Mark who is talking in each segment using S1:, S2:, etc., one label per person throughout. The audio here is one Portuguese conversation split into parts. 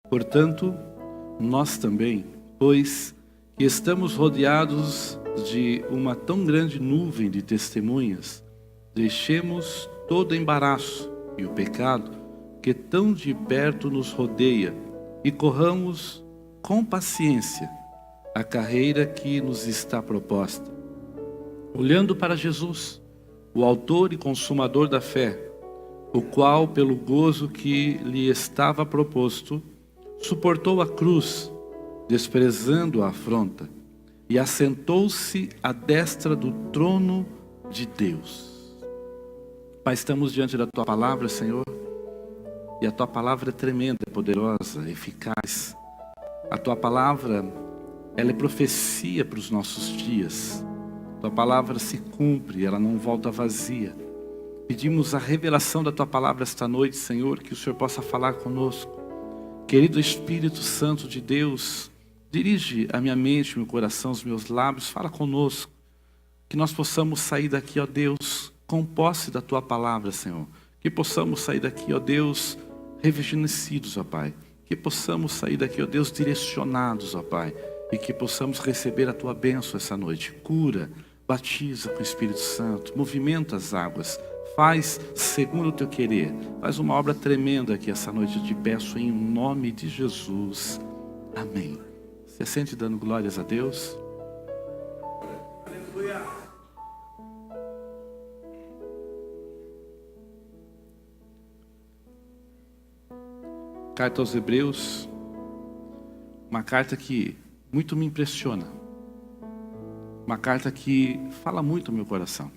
S1: Portanto, nós também, pois que estamos rodeados de uma tão grande nuvem de testemunhas, deixemos todo embaraço e o pecado que tão de perto nos rodeia e corramos com paciência a carreira que nos está proposta. Olhando para Jesus, o autor e consumador da fé, o qual, pelo gozo que lhe estava proposto, suportou a cruz, desprezando a afronta, e assentou-se à destra do trono de Deus. Pai, estamos diante da Tua palavra, Senhor, e a Tua palavra é tremenda, é poderosa, é eficaz. A Tua palavra, ela é profecia para os nossos dias. A Tua palavra se cumpre, ela não volta vazia. Pedimos a revelação da Tua palavra esta noite, Senhor, que o Senhor possa falar conosco. Querido Espírito Santo de Deus, dirige a minha mente, meu coração, os meus lábios, fala conosco. Que nós possamos sair daqui, ó Deus, com posse da Tua palavra, Senhor. Que possamos sair daqui, ó Deus, rejuvenescidos, ó Pai. Que possamos sair daqui, ó Deus, direcionados, ó Pai. E que possamos receber a Tua bênção essa noite. Cura, batiza com o Espírito Santo, movimenta as águas. Faz segundo o Teu querer. Faz uma obra tremenda aqui essa noite. Eu te peço em nome de Jesus. Amém. Você sente dando glórias a Deus? Aleluia. Carta aos Hebreus. Uma carta que muito me impressiona. Uma carta que fala muito ao meu coração.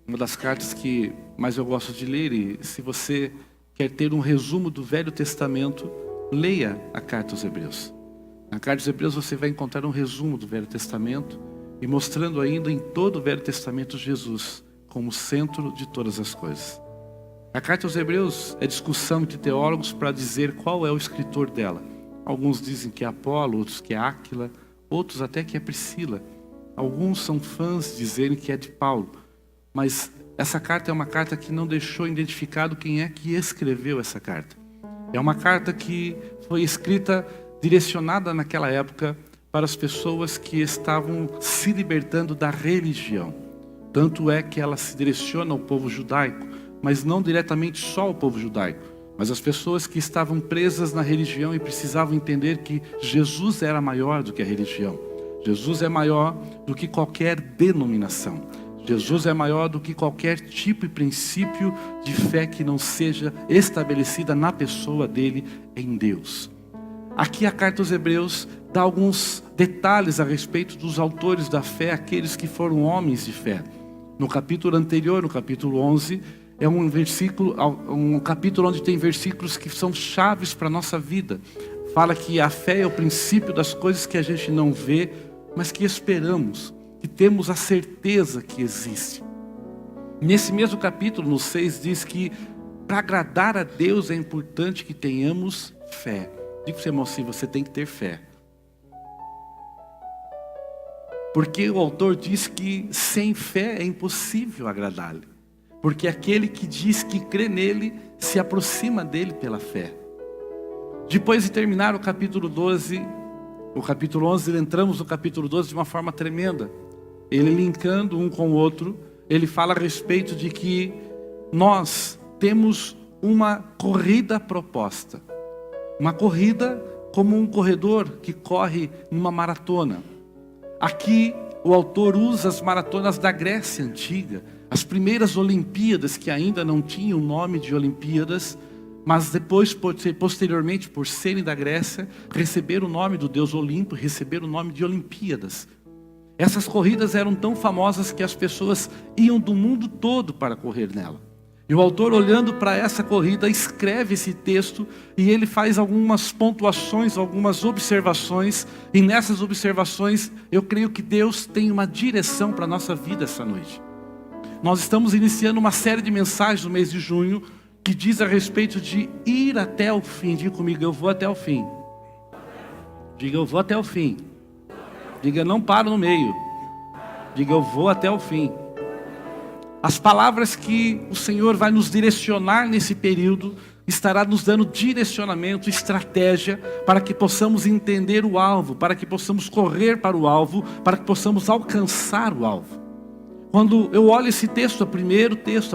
S1: Uma das cartas que mais eu gosto de ler, e se você quer ter um resumo do Velho Testamento, leia a carta aos Hebreus. Na carta aos Hebreus você vai encontrar um resumo do Velho Testamento e mostrando ainda em todo o Velho Testamento Jesus como centro de todas as coisas. A carta aos Hebreus é discussão entre teólogos para dizer qual é o escritor dela. Alguns dizem que é Apolo, outros que é Áquila, outros até que é Priscila. Alguns são fãs dizendo que é de Paulo. Mas essa carta é uma carta que não deixou identificado quem é que escreveu essa carta. É uma carta que foi escrita, direcionada naquela época para as pessoas que estavam se libertando da religião. Tanto é que ela se direciona ao povo judaico, mas não diretamente só ao povo judaico, mas as pessoas que estavam presas na religião e precisavam entender que Jesus era maior do que a religião. Jesus é maior do que qualquer denominação. Jesus é maior do que qualquer tipo e princípio de fé que não seja estabelecida na pessoa dele, em Deus. Aqui a carta aos Hebreus dá alguns detalhes a respeito dos autores da fé, aqueles que foram homens de fé. No capítulo anterior, no capítulo 11, é um capítulo onde tem versículos que são chaves para a nossa vida. Fala que a fé é o princípio das coisas que a gente não vê, mas que esperamos. Que temos a certeza que existe. Nesse mesmo capítulo, no 6, diz que para agradar a Deus é importante que tenhamos fé. Diga para o seu irmão assim, você tem que ter fé. Porque o autor diz que sem fé é impossível agradar-lhe. Porque aquele que diz que crê nele, se aproxima dele pela fé. Depois de terminar o capítulo 12, o capítulo 11, entramos no capítulo 12 de uma forma tremenda. Ele linkando um com o outro, ele fala a respeito de que nós temos uma corrida proposta. Uma corrida como um corredor que corre numa maratona. Aqui o autor usa as maratonas da Grécia Antiga, as primeiras Olimpíadas que ainda não tinham o nome de Olimpíadas, mas depois, posteriormente, por serem da Grécia, receberam o nome do deus Olimpo, receberam o nome de Olimpíadas. Essas corridas eram tão famosas que as pessoas iam do mundo todo para correr nela. E o autor, olhando para essa corrida, escreve esse texto e ele faz algumas pontuações, algumas observações. E nessas observações, eu creio que Deus tem uma direção para a nossa vida essa noite. Nós estamos iniciando uma série de mensagens no mês de junho que diz a respeito de ir até o fim. Diga comigo, eu vou até o fim. Diga, eu vou até o fim. Diga, não paro no meio. Diga, eu vou até o fim. As palavras que o Senhor vai nos direcionar nesse período, estará nos dando direcionamento, estratégia, para que possamos entender o alvo, para que possamos correr para o alvo, para que possamos alcançar o alvo. Quando eu olho esse texto, a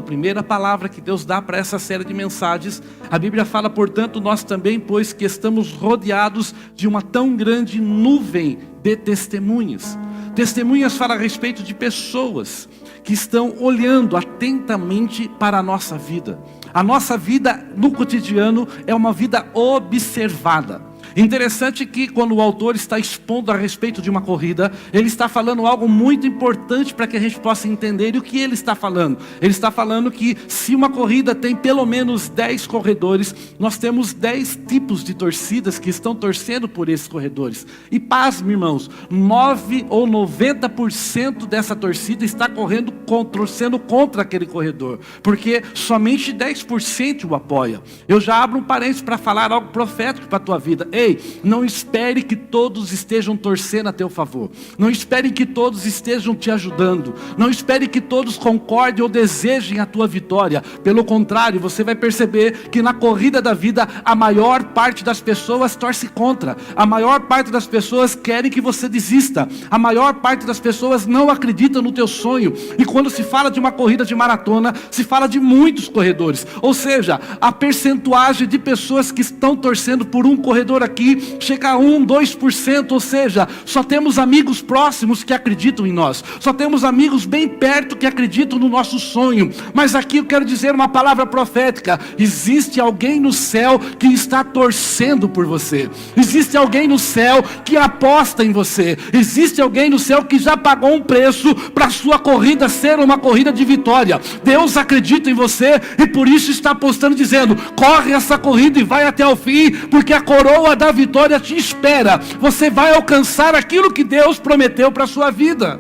S1: primeira palavra que Deus dá para essa série de mensagens, a Bíblia fala, portanto, nós também, pois que estamos rodeados de uma tão grande nuvem de testemunhas. Testemunhas fala a respeito de pessoas que estão olhando atentamente para a nossa vida. A nossa vida no cotidiano é uma vida observada. Interessante que quando o autor está expondo a respeito de uma corrida, ele está falando algo muito importante para que a gente possa entender. E o que ele está falando? Ele está falando que se uma corrida tem pelo menos 10 corredores, nós temos 10 tipos de torcidas que estão torcendo por esses corredores. E pasme, irmãos, 9 ou 90% dessa torcida está torcendo contra aquele corredor, porque somente 10% o apoia. Eu já abro um parênteses para falar algo profético para a tua vida. Ei, não espere que todos estejam torcendo a teu favor. Não espere que todos estejam te ajudando. Não espere que todos concordem ou desejem a tua vitória. Pelo contrário, você vai perceber que na corrida da vida, a maior parte das pessoas torce contra. A maior parte das pessoas querem que você desista. A maior parte das pessoas não acredita no teu sonho. E quando se fala de uma corrida de maratona, se fala de muitos corredores. Ou seja, a percentuagem de pessoas que estão torcendo por um corredor aqui chega a 1, 2%, ou seja, só temos amigos próximos que acreditam em nós, só temos amigos bem perto que acreditam no nosso sonho. Mas aqui eu quero dizer uma palavra profética: existe alguém no céu que está torcendo por você, existe alguém no céu que aposta em você, existe alguém no céu que já pagou um preço para a sua corrida ser uma corrida de vitória. Deus acredita em você e por isso está apostando, dizendo: corre essa corrida e vai até o fim, porque a coroa da vitória te espera. Você vai alcançar aquilo que Deus prometeu para a sua vida.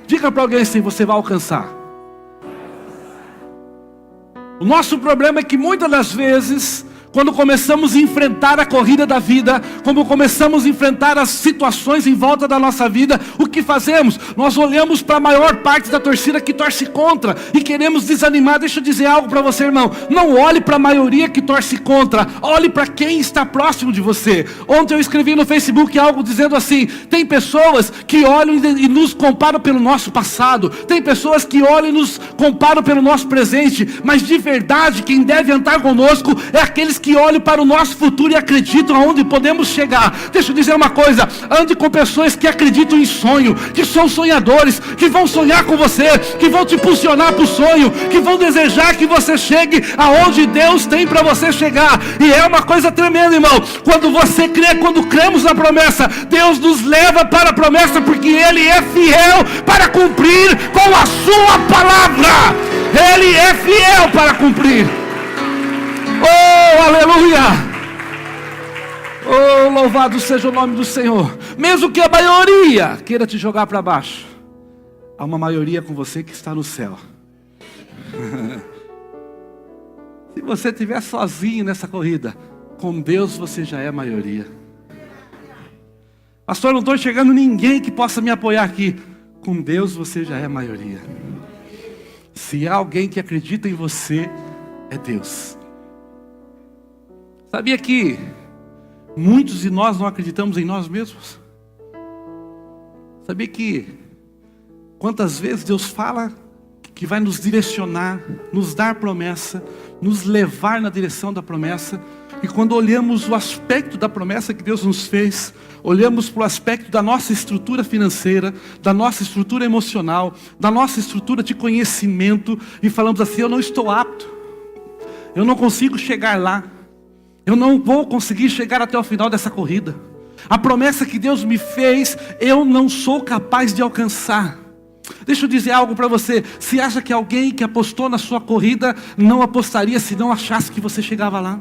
S1: Diga para alguém assim: você vai alcançar. O nosso problema é que muitas das vezes, quando começamos a enfrentar a corrida da vida, quando começamos a enfrentar as situações em volta da nossa vida, o que fazemos? Nós olhamos para a maior parte da torcida que torce contra e queremos desanimar. Deixa eu dizer algo para você, irmão: não olhe para a maioria que torce contra, olhe para quem está próximo de você. Ontem eu escrevi no Facebook algo dizendo assim: tem pessoas que olham e nos comparam pelo nosso passado, tem pessoas que olham e nos comparam pelo nosso presente, mas de verdade quem deve andar conosco é aqueles que olham para o nosso futuro e acreditam aonde podemos chegar. Deixa eu dizer uma coisa: ande com pessoas que acreditam em sonho, que são sonhadores, que vão sonhar com você, que vão te impulsionar para o sonho, que vão desejar que você chegue aonde Deus tem para você chegar. E é uma coisa tremenda, irmão, quando você crê, quando cremos na promessa, Deus nos leva para a promessa, porque Ele é fiel para cumprir com a sua palavra. Ele é fiel para cumprir. Oh, aleluia! Oh, louvado seja o nome do Senhor. Mesmo que a maioria queira te jogar para baixo, há uma maioria com você que está no céu. Se você estiver sozinho nessa corrida, com Deus você já é a maioria. Pastor, não estou enxergando ninguém que possa me apoiar aqui. Com Deus você já é a maioria. Se há alguém que acredita em você, é Deus. Sabia que muitos de nós não acreditamos em nós mesmos? Sabia que quantas vezes Deus fala que vai nos direcionar, nos dar promessa, nos levar na direção da promessa, e quando olhamos o aspecto da promessa que Deus nos fez, olhamos para o aspecto da nossa estrutura financeira, da nossa estrutura emocional, da nossa estrutura de conhecimento, e falamos assim: eu não estou apto, eu não consigo chegar lá, eu não vou conseguir chegar até o final dessa corrida. A promessa que Deus me fez, eu não sou capaz de alcançar. Deixa eu dizer algo para você: se acha que alguém que apostou na sua corrida não apostaria se não achasse que você chegava lá?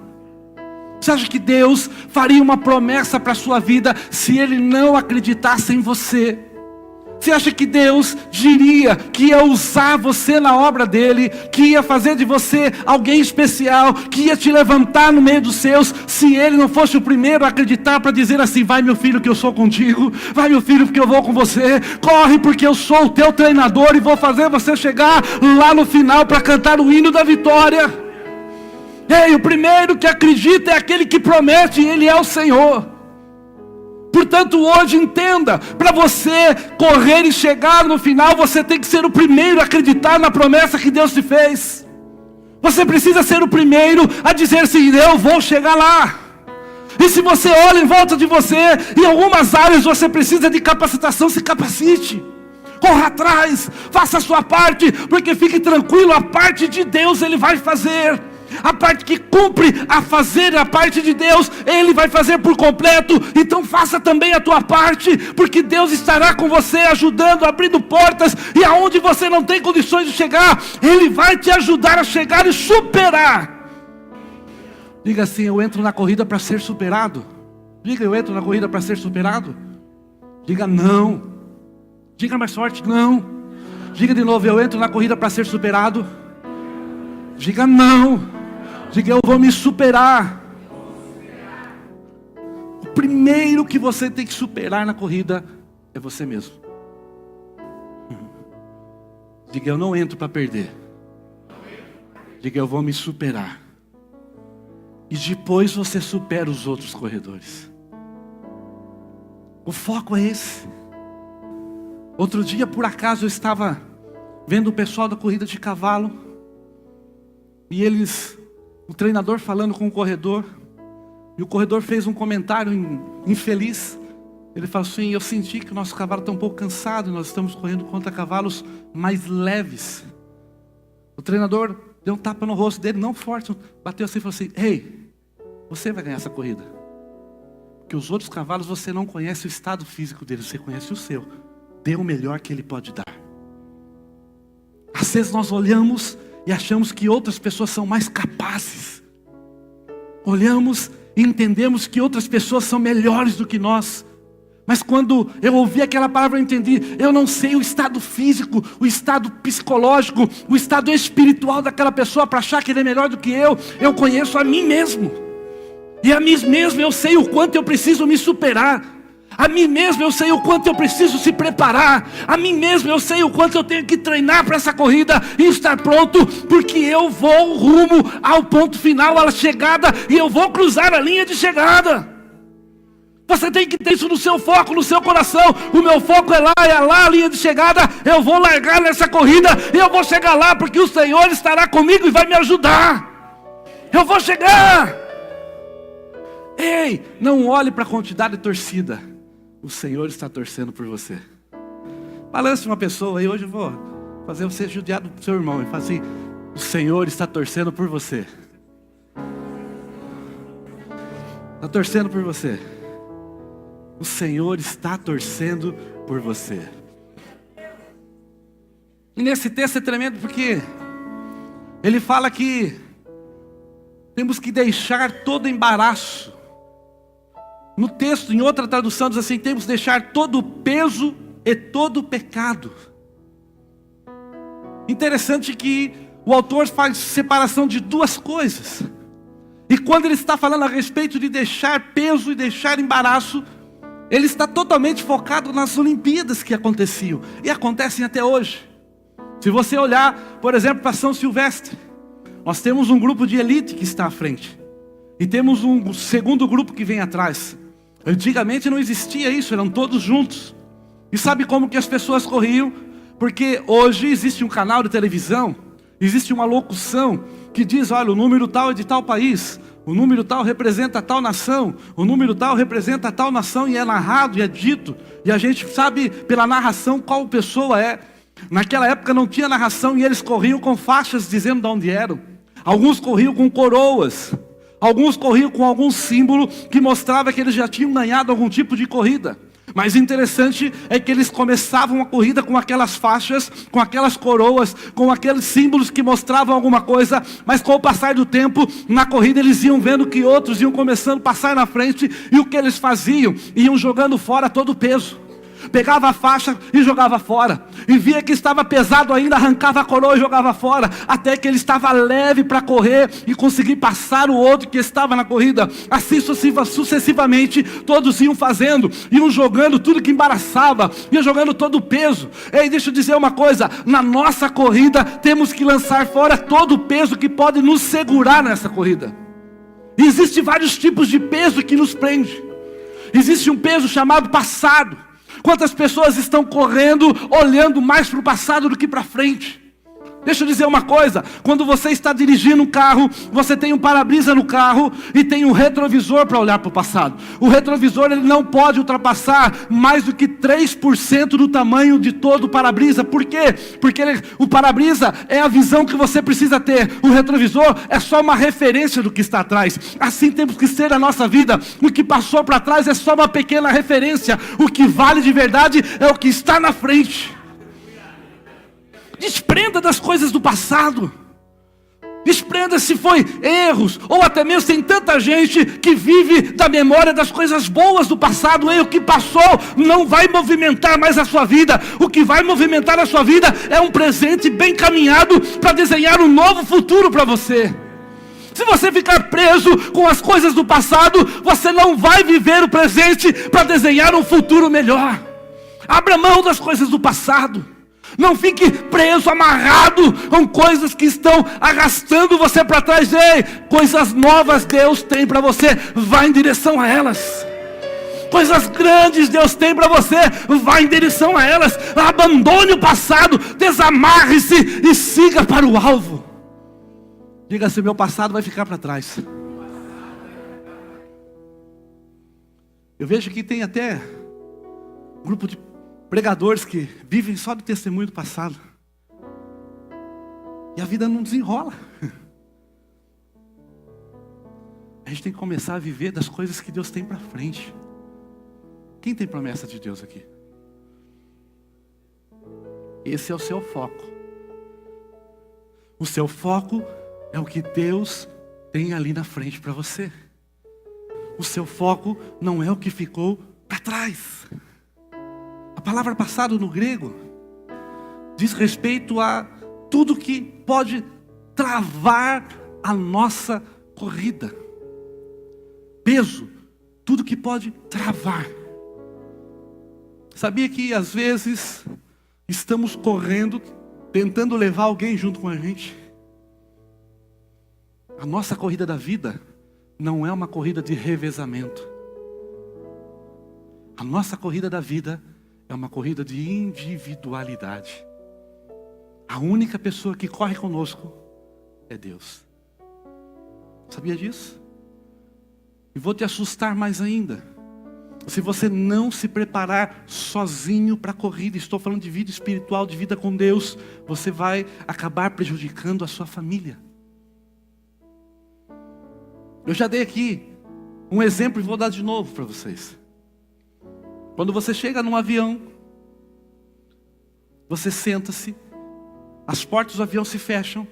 S1: Você acha que Deus faria uma promessa para a sua vida se Ele não acreditasse em você? Você acha que Deus diria que ia usar você na obra dele, que ia fazer de você alguém especial, que ia te levantar no meio dos seus, se ele não fosse o primeiro a acreditar para dizer assim: vai meu filho que eu sou contigo, vai meu filho porque eu vou com você, corre porque eu sou o teu treinador e vou fazer você chegar lá no final para cantar o hino da vitória. Ei, o primeiro que acredita é aquele que promete, ele é o Senhor. Portanto, hoje entenda, para você correr e chegar no final, você tem que ser o primeiro a acreditar na promessa que Deus te fez. Você precisa ser o primeiro a dizer assim: eu vou chegar lá. E se você olha em volta de você, em algumas áreas você precisa de capacitação, se capacite. Corra atrás, faça a sua parte, porque fique tranquilo, a parte de Deus Ele vai fazer. A parte que cumpre a fazer a parte de Deus, Ele vai fazer por completo. Então faça também a tua parte, porque Deus estará com você, ajudando, abrindo portas. E aonde você não tem condições de chegar, Ele vai te ajudar a chegar e superar. Diga assim: eu entro na corrida para ser superado. Diga: eu entro na corrida para ser superado. Diga: não. Diga mais forte: não. Diga de novo: eu entro na corrida para ser superado. Diga: não. Diga: eu vou me superar. O primeiro que você tem que superar na corrida é você mesmo. Diga: eu não entro para perder. Diga: eu vou me superar. E depois você supera os outros corredores. O foco é esse. Outro dia, por acaso, eu estava vendo o pessoal da corrida de cavalo. E o treinador falando com o corredor. E o corredor fez um comentário infeliz. Ele falou assim: eu senti que o nosso cavalo está um pouco cansado. Nós estamos correndo contra cavalos mais leves. O treinador deu um tapa no rosto dele, não forte. Bateu assim e falou assim: ei, você vai ganhar essa corrida. Porque os outros cavalos você não conhece o estado físico deles, você conhece o seu. Dê o melhor que ele pode dar. Às vezes nós olhamos e achamos que outras pessoas são mais capazes. Olhamos e entendemos que outras pessoas são melhores do que nós. Mas quando eu ouvi aquela palavra, eu entendi: eu não sei o estado físico, o estado psicológico, o estado espiritual daquela pessoa para achar que ele é melhor do que eu. Eu conheço a mim mesmo. E a mim mesmo eu sei o quanto eu preciso me superar. A mim mesmo eu sei o quanto eu preciso se preparar. A mim mesmo eu sei o quanto eu tenho que treinar para essa corrida e estar pronto, porque eu vou rumo ao ponto final, à chegada, e eu vou cruzar a linha de chegada. Você tem que ter isso no seu foco, no seu coração. O meu foco é lá a linha de chegada. Eu vou largar nessa corrida e eu vou chegar lá, porque o Senhor estará comigo e vai me ajudar. Eu vou chegar. Ei, não olhe para a quantidade de torcida. O Senhor está torcendo por você. Balance uma pessoa, e hoje eu vou fazer você judiar do seu irmão. E fala assim: o Senhor está torcendo por você. Está torcendo por você. O Senhor está torcendo por você. E nesse texto é tremendo, porque ele fala que temos que deixar todo embaraço. No texto, em outra tradução, diz assim: temos que deixar todo o peso e todo o pecado. Interessante que o autor faz separação de duas coisas. E quando ele está falando a respeito de deixar peso e deixar embaraço, ele está totalmente focado nas Olimpíadas que aconteciam. E acontecem até hoje. Se você olhar, por exemplo, para São Silvestre, nós temos um grupo de elite que está à frente. E temos um segundo grupo que vem atrás. Antigamente não existia isso, eram todos juntos. E sabe como que as pessoas corriam? Porque hoje existe um canal de televisão, existe uma locução que diz: olha, o número tal é de tal país, o número tal representa tal nação, o número tal representa tal nação, e é narrado e é dito. E a gente sabe pela narração qual pessoa é. Naquela época não tinha narração e eles corriam com faixas dizendo de onde eram. Alguns corriam com coroas. Alguns corriam com algum símbolo que mostrava que eles já tinham ganhado algum tipo de corrida. Mas interessante é que eles começavam a corrida com aquelas faixas, com aquelas coroas, com aqueles símbolos que mostravam alguma coisa. Mas com o passar do tempo, na corrida eles iam vendo que outros iam começando a passar na frente. E o que eles faziam? Iam jogando fora todo o peso. pegava a faixa e jogava fora. E via que estava pesado ainda, arrancava a coroa e jogava fora. Até que ele estava leve para correr e conseguir passar o outro que estava na corrida. Assim sucessivamente, todos iam fazendo, iam jogando tudo que embaraçava, iam jogando todo o peso. Ei, deixa eu dizer uma coisa, na nossa corrida temos que lançar fora todo o peso que pode nos segurar nessa corrida. E existem vários tipos de peso que nos prende. Existe um peso chamado passado. Quantas pessoas estão correndo, olhando mais para o passado do que para frente? Deixa eu dizer uma coisa, quando você está dirigindo um carro, você tem um para-brisa no carro e tem um retrovisor para olhar para o passado. O retrovisor ele não pode ultrapassar mais do que 3% do tamanho de todo o para-brisa. Por quê? Porque o para-brisa é a visão que você precisa ter. O retrovisor é só uma referência do que está atrás. Assim temos que ser a nossa vida. O que passou para trás é só uma pequena referência. O que vale de verdade é o que está na frente. Desprenda das coisas do passado. Desprenda se foi erros, ou até mesmo tem tanta gente que vive da memória das coisas boas do passado. E o que passou não vai movimentar mais a sua vida. O que vai movimentar a sua vida é um presente bem caminhado para desenhar um novo futuro para você. Se você ficar preso com as coisas do passado, você não vai viver o presente para desenhar um futuro melhor. Abra mão das coisas do passado. Não fique preso, amarrado com coisas que estão arrastando você para trás. Ei, coisas novas Deus tem para você, vá em direção a elas. Coisas grandes Deus tem para você, vá em direção a elas. Abandone o passado, desamarre-se e siga para o alvo. Diga assim: meu passado vai ficar para trás. Eu vejo que tem até um grupo de pregadores que vivem só de testemunho do passado. E a vida não desenrola. A gente tem que começar a viver das coisas que Deus tem para frente. Quem tem promessa de Deus aqui? Esse é o seu foco. O seu foco é o que Deus tem ali na frente para você. O seu foco não é o que ficou para trás. A palavra passado no grego diz respeito a tudo que pode travar a nossa corrida. Peso, tudo que pode travar. Sabia que às vezes estamos correndo, tentando levar alguém junto com a gente? A nossa corrida da vida não é uma corrida de revezamento. A nossa corrida da vida é uma corrida de individualidade. A única pessoa que corre conosco é Deus. Sabia disso? E vou te assustar mais ainda. Se você não se preparar sozinho para a corrida, estou falando de vida espiritual, de vida com Deus, você vai acabar prejudicando a sua família. Eu já dei aqui um exemplo e vou dar de novo para vocês. Quando você chega num avião, você senta-se, as portas do avião se fecham,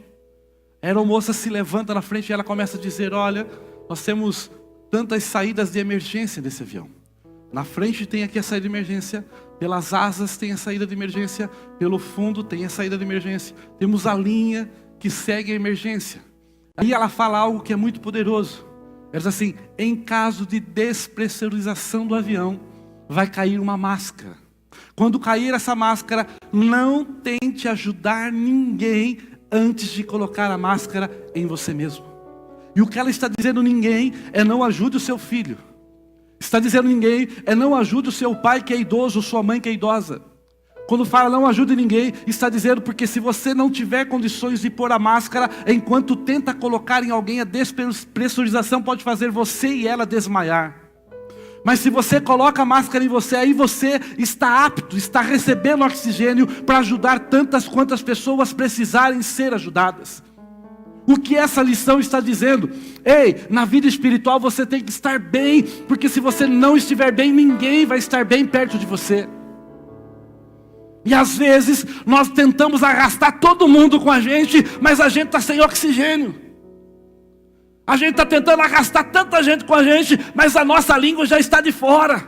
S1: a aeromoça se levanta na frente e ela começa a dizer: olha, nós temos tantas saídas de emergência desse avião. Na frente tem aqui a saída de emergência, pelas asas tem a saída de emergência, pelo fundo tem a saída de emergência, temos a linha que segue a emergência. Aí ela fala algo que é muito poderoso. Ela diz assim: em caso de despressurização do avião, vai cair uma máscara. Quando cair essa máscara, não tente ajudar ninguém antes de colocar a máscara em você mesmo. E o que ela está dizendo ninguém é não ajude o seu filho. Está dizendo ninguém é não ajude o seu pai que é idoso, ou sua mãe que é idosa. Quando fala não ajude ninguém, está dizendo porque se você não tiver condições de pôr a máscara, enquanto tenta colocar em alguém, a despressurização pode fazer você e ela desmaiar. Mas se você coloca a máscara em você, aí você está apto, está recebendo oxigênio para ajudar tantas quantas pessoas precisarem ser ajudadas. O que essa lição está dizendo? Ei, na vida espiritual você tem que estar bem, porque se você não estiver bem, ninguém vai estar bem perto de você. E às vezes nós tentamos arrastar todo mundo com a gente, mas a gente está sem oxigênio. A gente está tentando arrastar tanta gente com a gente, mas a nossa língua já está de fora.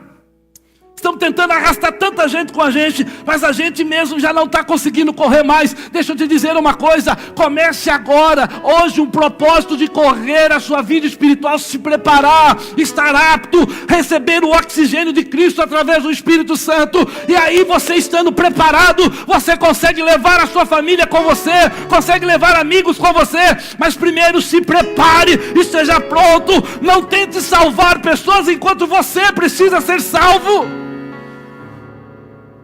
S1: Estamos tentando arrastar tanta gente com a gente, mas a gente mesmo já não está conseguindo correr mais. Deixa eu te dizer uma coisa, comece agora, hoje, um propósito de correr a sua vida espiritual, se preparar, estar apto, receber o oxigênio de Cristo através do Espírito Santo. E aí você estando preparado, você consegue levar a sua família com você, consegue levar amigos com você, mas primeiro se prepare, esteja pronto. Não tente salvar pessoas enquanto você precisa ser salvo.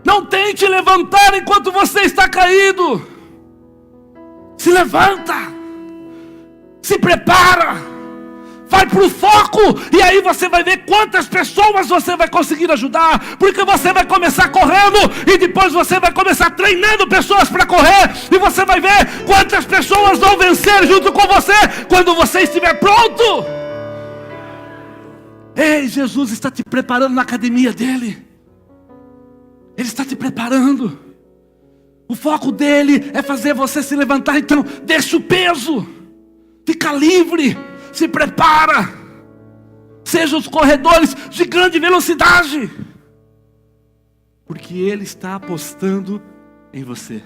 S1: Não tente levantar enquanto você está caído. Se levanta. Se prepara. Vai para o foco. E aí você vai ver quantas pessoas você vai conseguir ajudar. Porque você vai começar correndo. E depois você vai começar treinando pessoas para correr. E você vai ver quantas pessoas vão vencer junto com você quando você estiver pronto. Ei, Jesus está te preparando na academia dele. Ele está te preparando. O foco dele é fazer você se levantar. Então, deixa o peso. Fica livre. Se prepara. Seja os corredores de grande velocidade. Porque ele está apostando em você.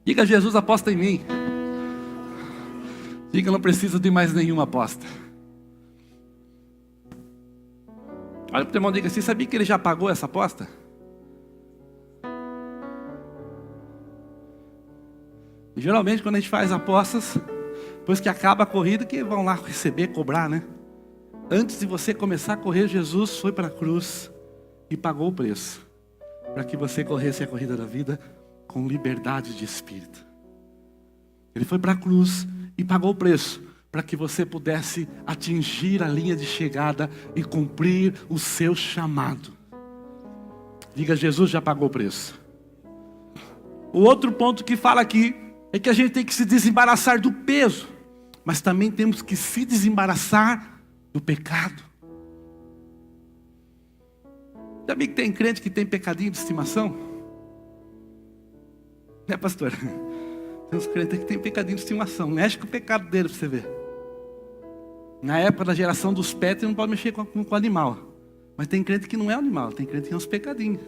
S1: Diga: Jesus aposta em mim. Diga: não preciso de mais nenhuma aposta. Olha para o teu irmão e diga assim: sabia que ele já pagou essa aposta? E geralmente quando a gente faz apostas, depois que acaba a corrida, que vão lá receber, cobrar, né? Antes de você começar a correr, Jesus foi para a cruz e pagou o preço, para que você corresse a corrida da vida com liberdade de espírito. Ele foi para a cruz e pagou o preço, para que você pudesse atingir a linha de chegada e cumprir o seu chamado. Diga: Jesus já pagou o preço. O outro ponto que fala aqui é que a gente tem que se desembaraçar do peso, mas também temos que se desembaraçar do pecado. Sabia que tem crente que tem pecadinho de estimação? Né, pastor? Tem uns crentes que tem pecadinho de estimação. Mexe com o pecado dele para você ver. Na época da geração dos pets, não pode mexer com o animal. Mas tem crente que não é animal, tem crente que tem uns pecadinhos.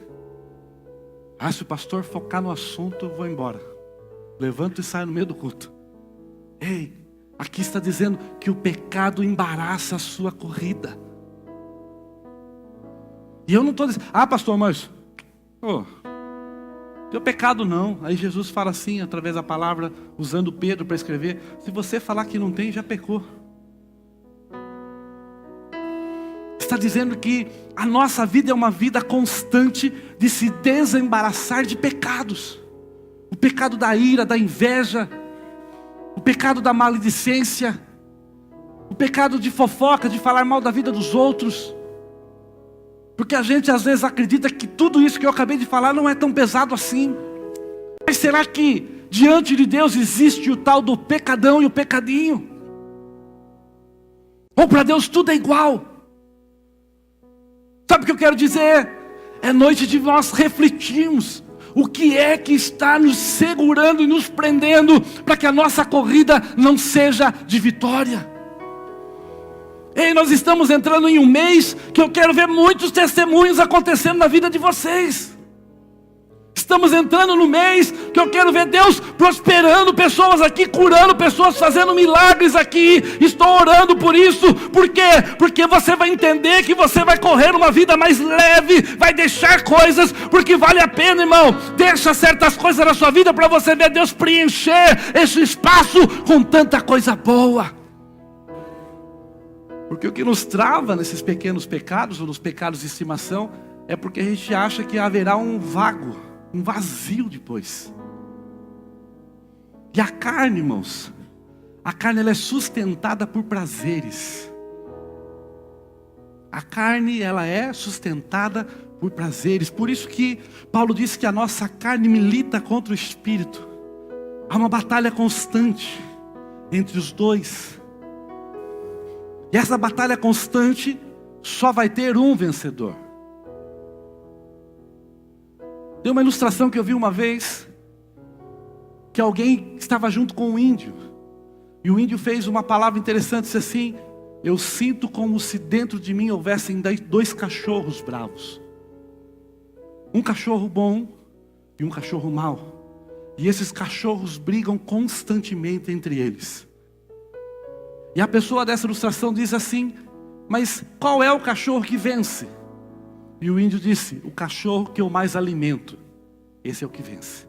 S1: Ah, se o pastor focar no assunto, eu vou embora. Levanto e saio no meio do culto. Ei, aqui está dizendo que o pecado embaraça a sua corrida. E eu não estou dizendo: ah, pastor, mas teu pecado não. Aí Jesus fala assim, através da palavra, usando Pedro para escrever: se você falar que não tem, já pecou. Está dizendo que a nossa vida é uma vida constante de se desembaraçar de pecados. O pecado da ira, da inveja, o pecado da maledicência, o pecado de fofoca, de falar mal da vida dos outros. Porque a gente às vezes acredita que tudo isso que eu acabei de falar não é tão pesado assim. Mas será que diante de Deus existe o tal do pecadão e o pecadinho? Ou para Deus tudo é igual? Sabe o que eu quero dizer? É noite de nós refletirmos o que é que está nos segurando e nos prendendo para que a nossa corrida não seja de vitória. Ei, nós estamos entrando em um mês que eu quero ver muitos testemunhos acontecendo na vida de vocês. Estamos entrando no mês que eu quero ver Deus prosperando pessoas aqui, curando pessoas, fazendo milagres aqui. Estou orando por isso. Por quê? Porque você vai entender que você vai correr uma vida mais leve, vai deixar coisas, porque vale a pena, irmão. Deixa certas coisas na sua vida para você ver Deus preencher esse espaço com tanta coisa boa. Porque o que nos trava nesses pequenos pecados, ou nos pecados de estimação, é porque a gente acha que haverá um vazio depois. E a carne, irmãos, a carne ela é sustentada por prazeres. A carne ela é sustentada por prazeres. Por isso que Paulo diz que a nossa carne milita contra o espírito. Há uma batalha constante entre os dois. E essa batalha constante só vai ter um vencedor. Tem uma ilustração que eu vi uma vez, que alguém estava junto com um índio. E o índio fez uma palavra interessante, disse assim: eu sinto como se dentro de mim houvessem 2 cachorros bravos. Um cachorro bom e um cachorro mau. E esses cachorros brigam constantemente entre eles. E a pessoa dessa ilustração diz assim: mas qual é o cachorro que vence? E o índio disse: o cachorro que eu mais alimento, esse é o que vence.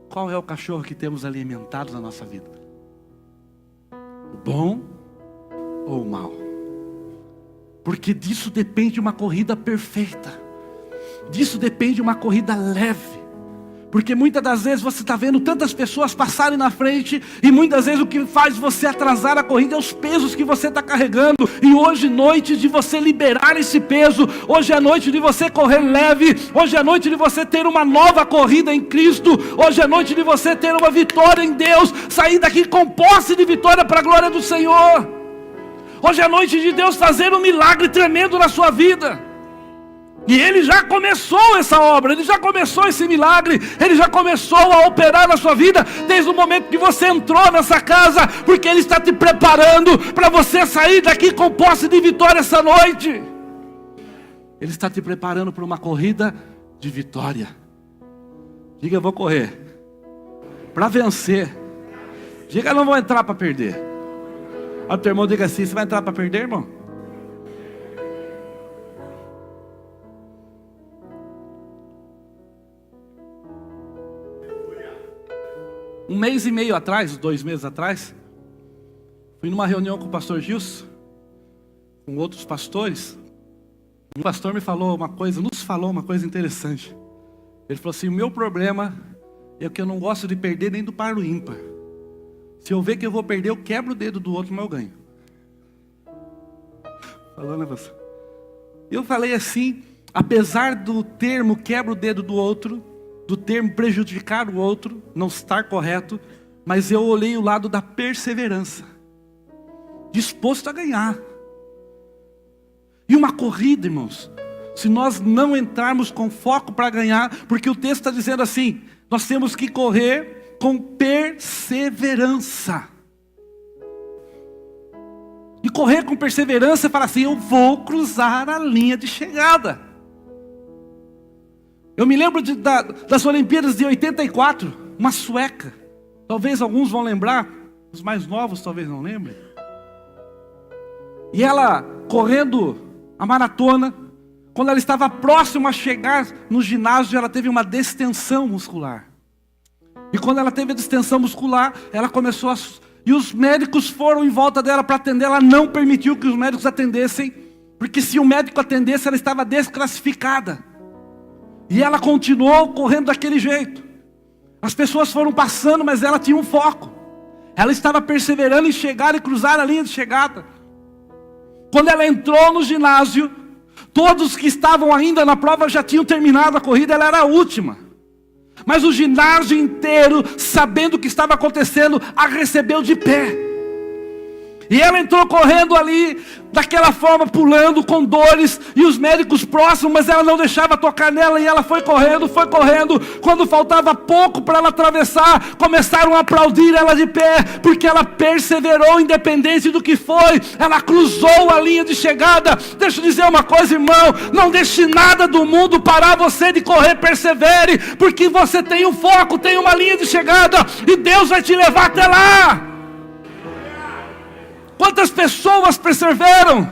S1: Qual é o cachorro que temos alimentado na nossa vida? O bom ou o mal? Porque disso depende uma corrida perfeita. Disso depende uma corrida leve. Porque muitas das vezes você está vendo tantas pessoas passarem na frente, e muitas vezes o que faz você atrasar a corrida é os pesos que você está carregando. E hoje é noite de você liberar esse peso. Hoje é noite de você correr leve. Hoje é noite de você ter uma nova corrida em Cristo. Hoje é noite de você ter uma vitória em Deus. Sair daqui com posse de vitória para a glória do Senhor. Hoje é noite de Deus fazer um milagre tremendo na sua vida. E Ele já começou essa obra, Ele já começou esse milagre, Ele já começou a operar na sua vida, desde o momento que você entrou nessa casa, porque Ele está te preparando para você sair daqui com posse de vitória essa noite. Ele está te preparando para uma corrida de vitória. Diga: eu vou correr para vencer. Diga: eu não vou entrar para perder. Olha o teu irmão, diga assim: você vai entrar para perder, irmão? Um mês e meio atrás, 2 meses atrás, fui numa reunião com o pastor Gilson, com outros pastores. E o pastor nos falou uma coisa interessante. Ele falou assim: o meu problema é que eu não gosto de perder nem do par do ímpar. Se eu ver que eu vou perder, eu quebro o dedo do outro, mas eu ganho. Falou, né, pastor? Eu falei assim, apesar do termo quebra o dedo do outro, do termo prejudicar o outro, não estar correto, mas eu olhei o lado da perseverança, disposto a ganhar. E uma corrida, irmãos, se nós não entrarmos com foco para ganhar, porque o texto está dizendo assim, nós temos que correr com perseverança. E correr com perseverança é falar assim: eu vou cruzar a linha de chegada. Eu me lembro das Olimpíadas de 84, uma sueca. Talvez alguns vão lembrar, os mais novos talvez não lembrem. E ela correndo a maratona, quando ela estava próxima a chegar no ginásio, ela teve uma distensão muscular. E quando ela teve a distensão muscular, ela começou e os médicos foram em volta dela para atender. Ela não permitiu que os médicos atendessem, porque se o médico atendesse, ela estava desclassificada. E ela continuou correndo daquele jeito. As pessoas foram passando, mas ela tinha um foco. Ela estava perseverando em chegar e cruzar a linha de chegada. Quando ela entrou no ginásio, todos que estavam ainda na prova já tinham terminado a corrida, ela era a última. Mas o ginásio inteiro, sabendo o que estava acontecendo, a recebeu de pé. E ela entrou correndo ali, daquela forma, pulando, com dores, e os médicos próximos, mas ela não deixava tocar nela, e ela foi correndo. Quando faltava pouco para ela atravessar, começaram a aplaudir ela de pé, porque ela perseverou, independente do que foi, ela cruzou a linha de chegada. Deixa eu dizer uma coisa, irmão, não deixe nada do mundo parar você de correr, persevere, porque você tem um foco, tem uma linha de chegada, e Deus vai te levar até lá. Quantas pessoas perseveram?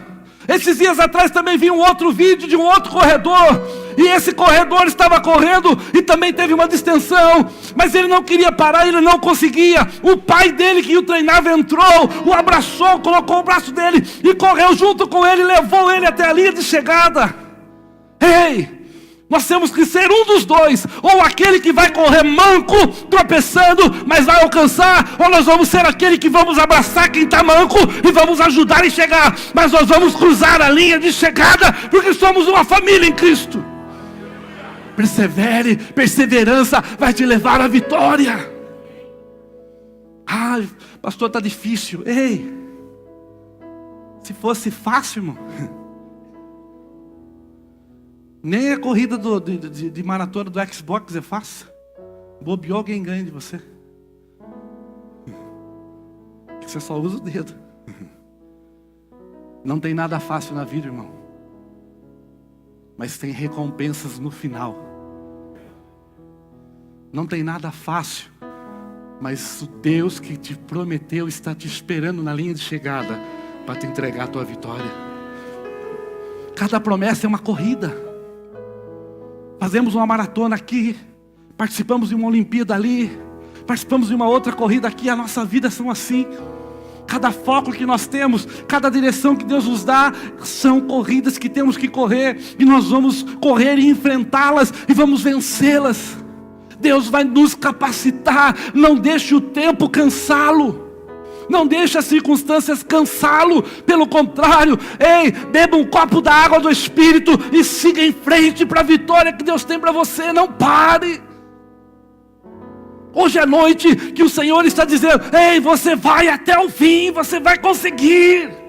S1: Esses dias atrás também vi um outro vídeo de um outro corredor. E esse corredor estava correndo e também teve uma distensão. Mas ele não queria parar, ele não conseguia. O pai dele que o treinava entrou, o abraçou, colocou o braço dele e correu junto com ele, levou ele até a linha de chegada. Ei! Nós temos que ser um dos dois, ou aquele que vai correr manco, tropeçando, mas vai alcançar, ou nós vamos ser aquele que vamos abraçar quem está manco e vamos ajudar a chegar, mas nós vamos cruzar a linha de chegada, porque somos uma família em Cristo. Persevere, perseverança vai te levar à vitória. Ah, pastor, está difícil. Ei, se fosse fácil, irmão, nem a corrida de maratona do Xbox é fácil. Bobeou, alguém ganha de você. Você só usa o dedo. Não tem nada fácil na vida, irmão. Mas tem recompensas no final. Não tem nada fácil. Mas o Deus que te prometeu está te esperando na linha de chegada para te entregar a tua vitória. Cada promessa é uma corrida. Fazemos uma maratona aqui, participamos de uma Olimpíada ali, participamos de uma outra corrida aqui. A nossa vida são assim. Cada foco que nós temos, cada direção que Deus nos dá, são corridas que temos que correr. E nós vamos correr e enfrentá-las e vamos vencê-las. Deus vai nos capacitar. Não deixe o tempo cansá-lo. Não deixe as circunstâncias cansá-lo. Pelo contrário, beba um copo da água do Espírito e siga em frente para a vitória que Deus tem para você. Não pare. Hoje é noite que o Senhor está dizendo: você vai até o fim, você vai conseguir.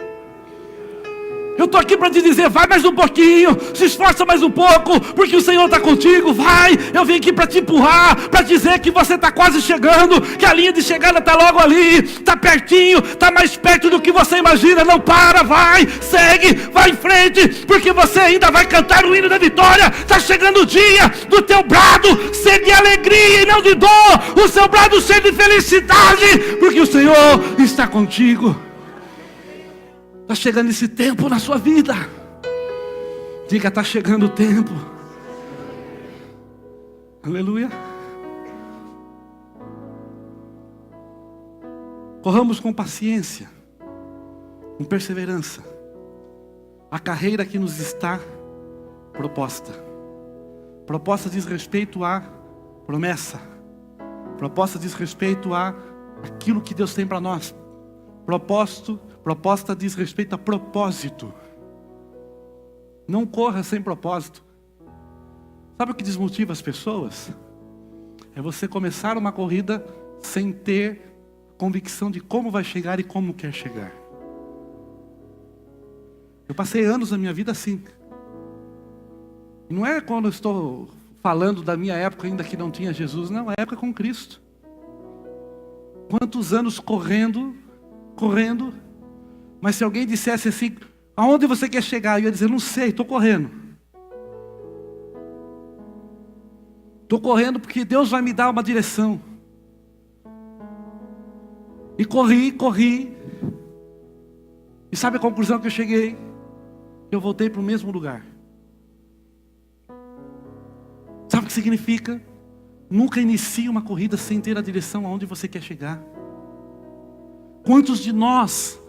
S1: Eu estou aqui para te dizer: vai mais um pouquinho, se esforça mais um pouco, porque o Senhor está contigo. Vai, eu vim aqui para te empurrar, para dizer que você está quase chegando, que a linha de chegada está logo ali, está pertinho, está mais perto do que você imagina. Não para, vai, segue, vai em frente, porque você ainda vai cantar o hino da vitória. Está chegando o dia do teu brado ser de alegria e não de dor, o seu brado ser de felicidade, porque o Senhor está contigo. Está chegando esse tempo na sua vida. Diga: está chegando o tempo. Aleluia. Corramos com paciência, com perseverança, a carreira que nos está proposta. Proposta diz respeito à promessa. Proposta diz respeito a aquilo que Deus tem para nós. Proposta diz respeito a propósito. Não corra sem propósito. Sabe o que desmotiva as pessoas? É você começar uma corrida sem ter convicção de como vai chegar e como quer chegar. Eu passei anos da minha vida assim. E não é quando eu estou falando da minha época ainda que não tinha Jesus. Não, a época com Cristo. Quantos anos correndo. Mas se alguém dissesse assim: aonde você quer chegar? Eu ia dizer: não sei, estou correndo. Estou correndo porque Deus vai me dar uma direção. E corri. E sabe a conclusão que eu cheguei? Eu voltei para o mesmo lugar. Sabe o que significa? Nunca inicie uma corrida sem ter a direção aonde você quer chegar. Quantos de nós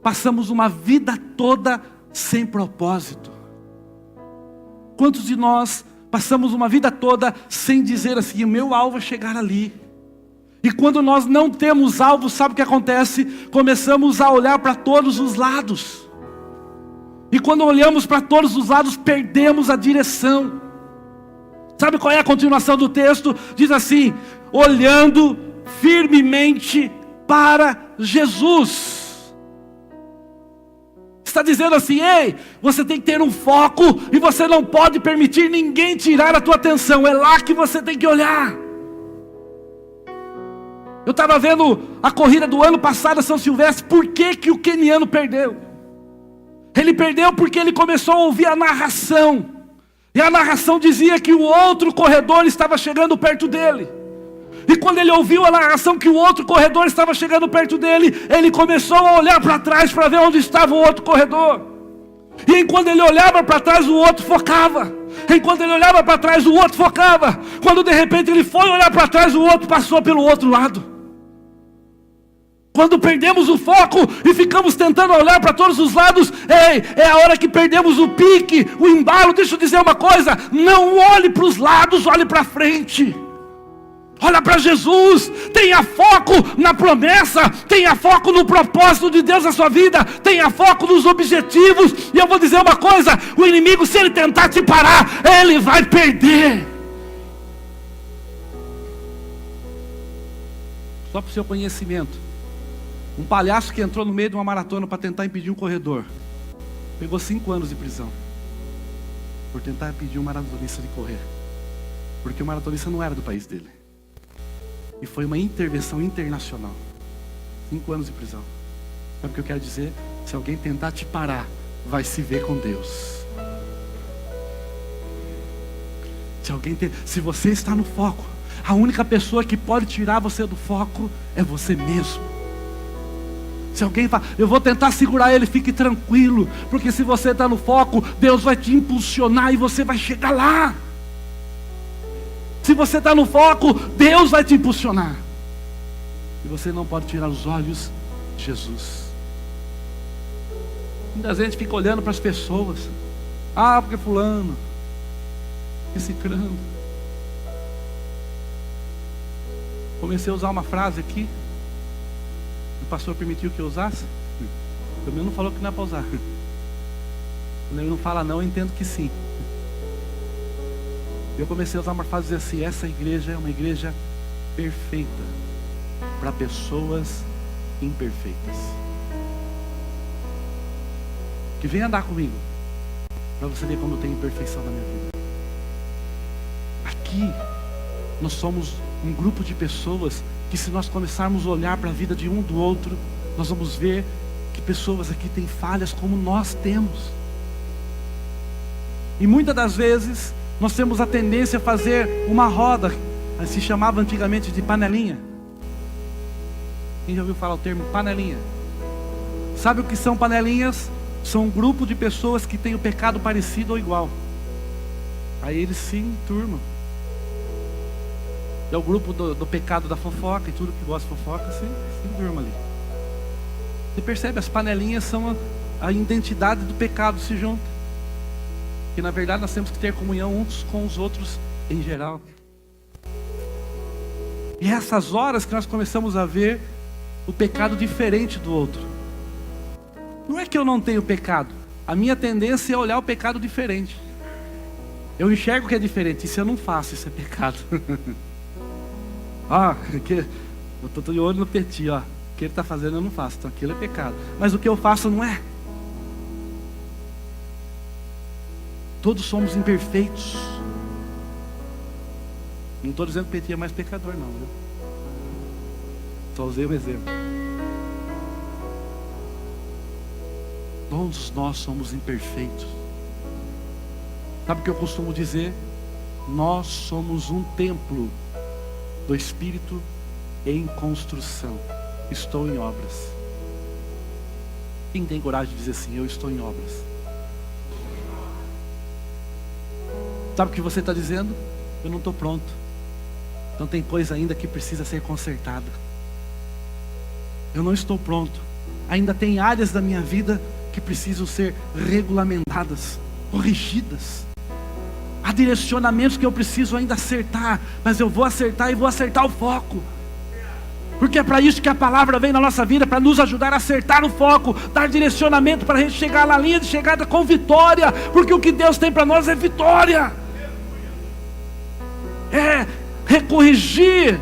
S1: passamos uma vida toda sem propósito? Quantos de nós passamos uma vida toda sem dizer assim: o meu alvo é chegar ali? E quando nós não temos alvo, sabe o que acontece? Começamos a olhar para todos os lados. E quando olhamos para todos os lados, perdemos a direção. Sabe qual é a continuação do texto? Diz assim: olhando firmemente para Jesus. Está dizendo assim: você tem que ter um foco e você não pode permitir ninguém tirar a tua atenção. É lá que você tem que olhar. Eu estava vendo a corrida do ano passado, São Silvestre. Por que o queniano perdeu? Ele perdeu porque ele começou a ouvir a narração. E a narração dizia que o outro corredor estava chegando perto dele. E quando ele ouviu a narração que o outro corredor estava chegando perto dele, ele começou a olhar para trás para ver onde estava o outro corredor. E enquanto ele olhava para trás, o outro focava. Enquanto ele olhava para trás, o outro focava. Quando de repente ele foi olhar para trás, o outro passou pelo outro lado. Quando perdemos o foco e ficamos tentando olhar para todos os lados, é a hora que perdemos o pique, o embalo. Deixa eu dizer uma coisa: não olhe para os lados, olhe para frente. Olha para Jesus, tenha foco na promessa, tenha foco no propósito de Deus na sua vida, tenha foco nos objetivos. E eu vou dizer uma coisa: o inimigo, se ele tentar te parar, ele vai perder. Só para o seu conhecimento, um palhaço que entrou no meio de uma maratona para tentar impedir um corredor, pegou 5 anos de prisão, por tentar impedir um maratonista de correr, porque o maratonista não era do país dele. E foi uma intervenção internacional. 5 anos de prisão. Sabe o que eu quero dizer? Se alguém tentar te parar, vai se ver com Deus. Se você está no foco, a única pessoa que pode tirar você do foco é você mesmo. Se alguém fala, eu vou tentar segurar ele, fique tranquilo, porque se você está no foco, Deus vai te impulsionar e você vai chegar lá. Se você está no foco, Deus vai te impulsionar. E você não pode tirar os olhos de Jesus. Muita gente fica olhando para as pessoas. Ah, porque fulano, porque ciclano. Comecei a usar uma frase aqui. O pastor permitiu que eu usasse. Também não falou que não é para usar. Quando ele não fala não, eu entendo que sim. Eu comecei a usar uma frase assim: essa igreja é uma igreja perfeita para pessoas imperfeitas. Que vem andar comigo, para você ver como tem imperfeição na minha vida. Aqui nós somos um grupo de pessoas que, se nós começarmos a olhar para a vida de um do outro, nós vamos ver que pessoas aqui têm falhas como nós temos. E muitas das vezes nós temos a tendência a fazer uma roda, se chamava antigamente de panelinha. Quem já ouviu falar o termo panelinha? Sabe o que são panelinhas? São um grupo de pessoas que têm o pecado parecido ou igual. Aí eles se enturmam. É o grupo do pecado da fofoca, e tudo que gosta de fofoca se enturma ali. Você percebe, as panelinhas são a identidade do pecado se junta. Que na verdade nós temos que ter comunhão uns com os outros em geral. E é essas horas que nós começamos a ver o pecado diferente do outro. Não é que eu não tenho pecado. A minha tendência é olhar o pecado diferente. Eu enxergo que é diferente. Isso eu não faço, isso é pecado. Eu estou de olho no Petit, ó. O que ele está fazendo eu não faço, então aquilo é pecado. Mas o que eu faço não é. Todos somos imperfeitos. Não estou dizendo que o Petit é mais pecador não, viu? Só usei um exemplo. Todos nós somos imperfeitos. Sabe o que eu costumo dizer? Nós somos um templo do Espírito em construção. Estou em obras. Quem tem coragem de dizer assim: eu estou em obras? Sabe o que você está dizendo? Eu não estou pronto. Então tem coisa ainda que precisa ser consertada. Eu não estou pronto. Ainda tem áreas da minha vida que precisam ser regulamentadas, corrigidas. Há direcionamentos que eu preciso ainda acertar, mas eu vou acertar e vou acertar o foco. Porque é para isso que a palavra vem na nossa vida, para nos ajudar a acertar o foco, dar direcionamento para a gente chegar na linha de chegada com vitória. Porque o que Deus tem para nós é vitória. É recorrigir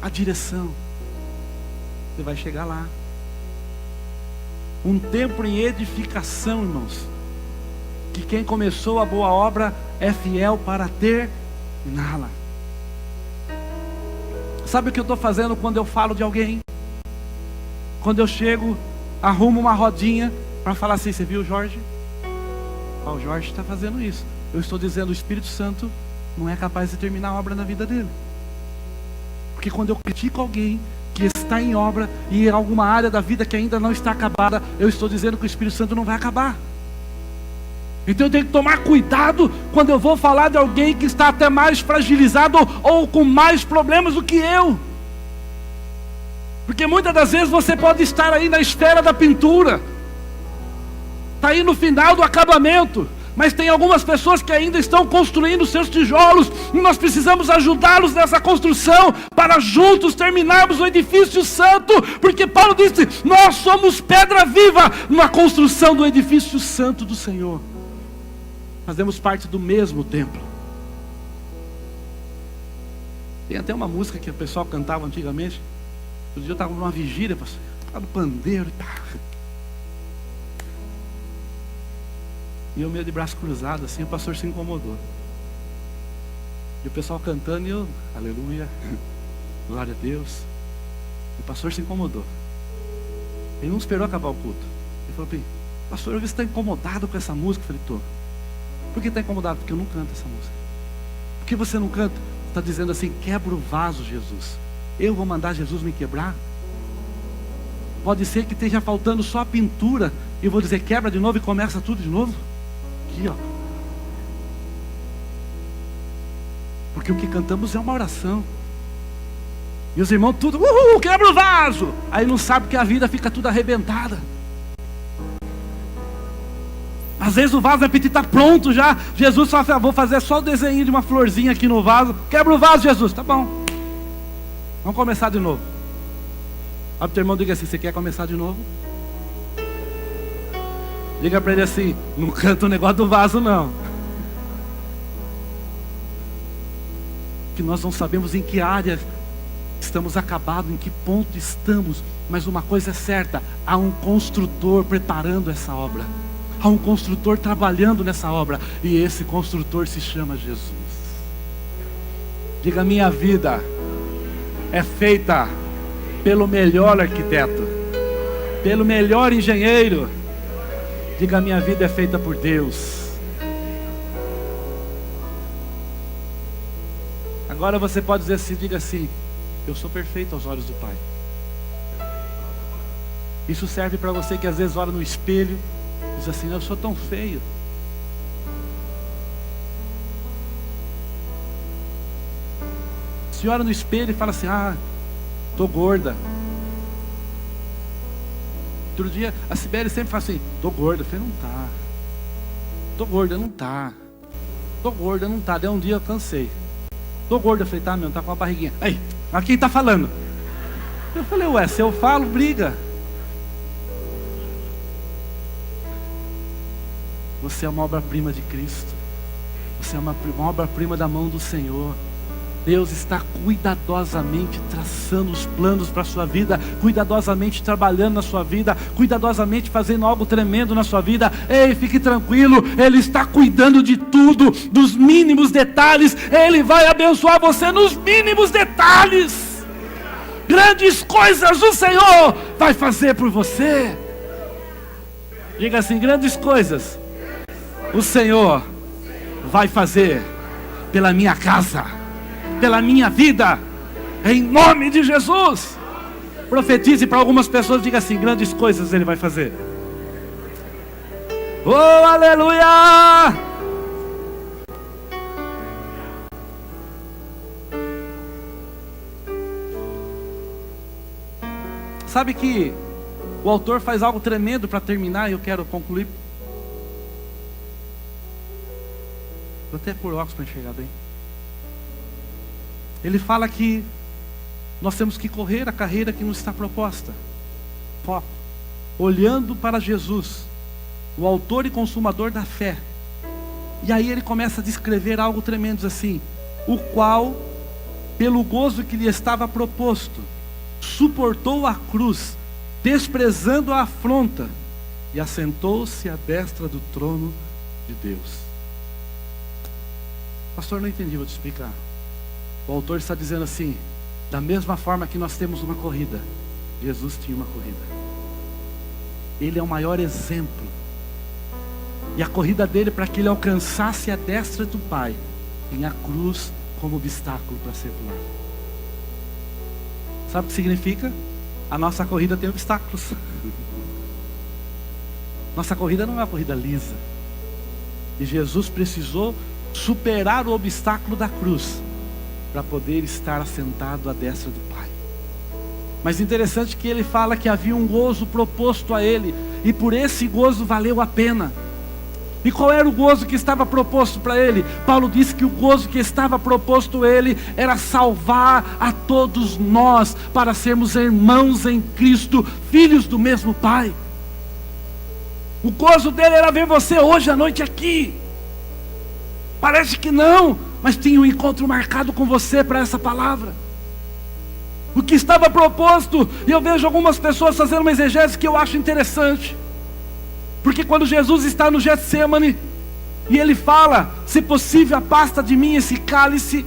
S1: a direção. Você vai chegar lá. Um tempo em edificação, irmãos. Que quem começou a boa obra é fiel para terminá-la. Sabe o que eu estou fazendo quando eu falo de alguém? Quando eu chego, arrumo uma rodinha para falar assim: você viu o Jorge? O Jorge está fazendo isso. Eu estou dizendo: o Espírito Santo não é capaz de terminar a obra na vida dele. Porque quando eu critico alguém que está em obra e em alguma área da vida que ainda não está acabada, eu estou dizendo que o Espírito Santo não vai acabar. Então eu tenho que tomar cuidado quando eu vou falar de alguém que está até mais fragilizado ou com mais problemas do que eu. Porque muitas das vezes você pode estar aí na esfera da pintura, está aí no final do acabamento, mas tem algumas pessoas que ainda estão construindo seus tijolos, e nós precisamos ajudá-los nessa construção, para juntos terminarmos o edifício santo, porque Paulo disse: nós somos pedra viva na construção do edifício santo do Senhor. Fazemos parte do mesmo templo. Tem até uma música que o pessoal cantava antigamente. Outro dia eu estava numa vigília, do pandeiro e pá. E eu meio de braço cruzado assim, o pastor se incomodou. E o pessoal cantando e eu, aleluia, glória a Deus. O pastor se incomodou. Ele não esperou acabar o culto. Ele falou para mim: pastor, eu vi que você está incomodado com essa música. Eu falei: tô. Por que está incomodado? Porque eu não canto essa música. Por que você não canta? Está dizendo assim: quebra o vaso, Jesus. Eu vou mandar Jesus me quebrar? Pode ser que esteja faltando só a pintura, e eu vou dizer: quebra de novo e começa tudo de novo? Aqui, ó. Porque o que cantamos é uma oração. E os irmãos tudo, quebra o vaso. Aí não sabe que a vida fica tudo arrebentada. Às vezes o vaso está pronto já. Jesus só fala: vou fazer só o desenho de uma florzinha aqui no vaso. Quebra o vaso, Jesus. Tá bom. Vamos começar de novo. Olha para o teu irmão e diga assim: você quer começar de novo? Diga para ele assim: não canta o negócio do vaso não. Que nós não sabemos em que área estamos acabados, em que ponto estamos. Mas uma coisa é certa: há um construtor preparando essa obra. Há um construtor trabalhando nessa obra. E esse construtor se chama Jesus. Diga: minha vida é feita pelo melhor arquiteto, pelo melhor engenheiro. Diga: minha vida é feita por Deus. Agora você pode dizer assim, diga assim: eu sou perfeito aos olhos do Pai. Isso serve para você que às vezes olha no espelho e diz assim: eu sou tão feio. Se olha no espelho e fala assim: tô gorda. Outro dia a Sibeli sempre fala assim: tô gorda. Eu falei: não tá. Tô gorda, não tá. Tô gorda, não tá. Daí um dia eu cansei. Tô gorda. Eu falei: tá, meu, tá com a barriguinha. Aí, mas quem tá falando? Eu falei: ué, se eu falo, briga. Você é uma obra-prima de Cristo. Você é uma obra-prima da mão do Senhor. Deus está cuidadosamente traçando os planos para a sua vida, cuidadosamente trabalhando na sua vida, cuidadosamente fazendo algo tremendo na sua vida. Ei, fique tranquilo, Ele está cuidando de tudo, dos mínimos detalhes. Ele vai abençoar você nos mínimos detalhes. Grandes coisas o Senhor vai fazer por você. Diga assim: grandes coisas o Senhor vai fazer pela minha casa, pela minha vida, em nome de Jesus. Profetize para algumas pessoas, diga assim: grandes coisas Ele vai fazer. Oh, aleluia! Sabe que o autor faz algo tremendo para terminar, e eu quero concluir. Vou até pôr óculos para enxergar bem. Ele fala que nós temos que correr a carreira que nos está proposta. Foco. Olhando para Jesus, o autor e consumador da fé. E aí ele começa a descrever algo tremendo assim: o qual, pelo gozo que lhe estava proposto, suportou a cruz, desprezando a afronta, e assentou-se à destra do trono de Deus. Pastor, não entendi, vou te explicar. O autor está dizendo assim: da mesma forma que nós temos uma corrida, Jesus tinha uma corrida. Ele é o maior exemplo. E a corrida dele, para que ele alcançasse a destra do Pai, tinha a cruz como obstáculo para ser pulado. Sabe o que significa? A nossa corrida tem obstáculos. Nossa corrida não é uma corrida lisa. E Jesus precisou superar o obstáculo da cruz para poder estar assentado à destra do Pai. Mas interessante que ele fala que havia um gozo proposto a ele, e por esse gozo valeu a pena. E qual era o gozo que estava proposto para ele? Paulo disse que o gozo que estava proposto a ele era salvar a todos nós, para sermos irmãos em Cristo, filhos do mesmo Pai. O gozo dele era ver você hoje à noite aqui. Parece que não, mas tinha um encontro marcado com você para essa palavra. O que estava proposto, e eu vejo algumas pessoas fazendo uma exegese que eu acho interessante. Porque quando Jesus está no Getsemane, e ele fala: se possível afasta de mim esse cálice.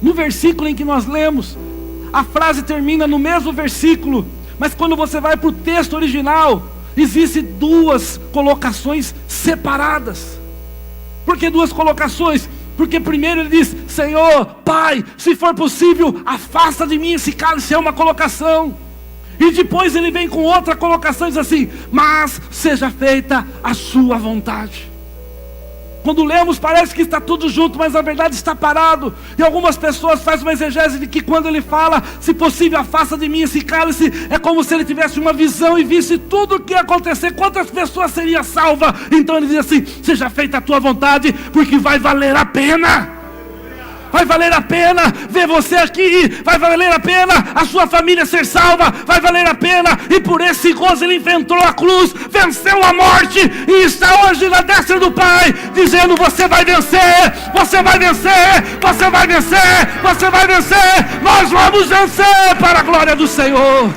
S1: No versículo em que nós lemos, a frase termina no mesmo versículo: Mas quando você vai para o texto original, existem duas colocações separadas. Por que duas colocações? Porque primeiro ele diz: Senhor, Pai, se for possível, afasta de mim esse cálice. É uma colocação. E depois ele vem com outra colocação e diz assim: mas seja feita a sua vontade. Quando lemos parece que está tudo junto, mas na verdade está parado. E algumas pessoas fazem uma exegese de que quando ele fala, se possível afasta de mim esse cálice, é como se ele tivesse uma visão e visse tudo o que ia acontecer, quantas pessoas seriam salvas. Então ele diz assim: seja feita a tua vontade, porque vai valer a pena. Vai valer a pena ver você aqui, vai valer a pena a sua família ser salva, vai valer a pena. E por esse gozo ele enfrentou a cruz, venceu a morte e está hoje na destra do Pai, dizendo: você vai vencer, você vai vencer, você vai vencer, você vai vencer. Nós vamos vencer para a glória do Senhor.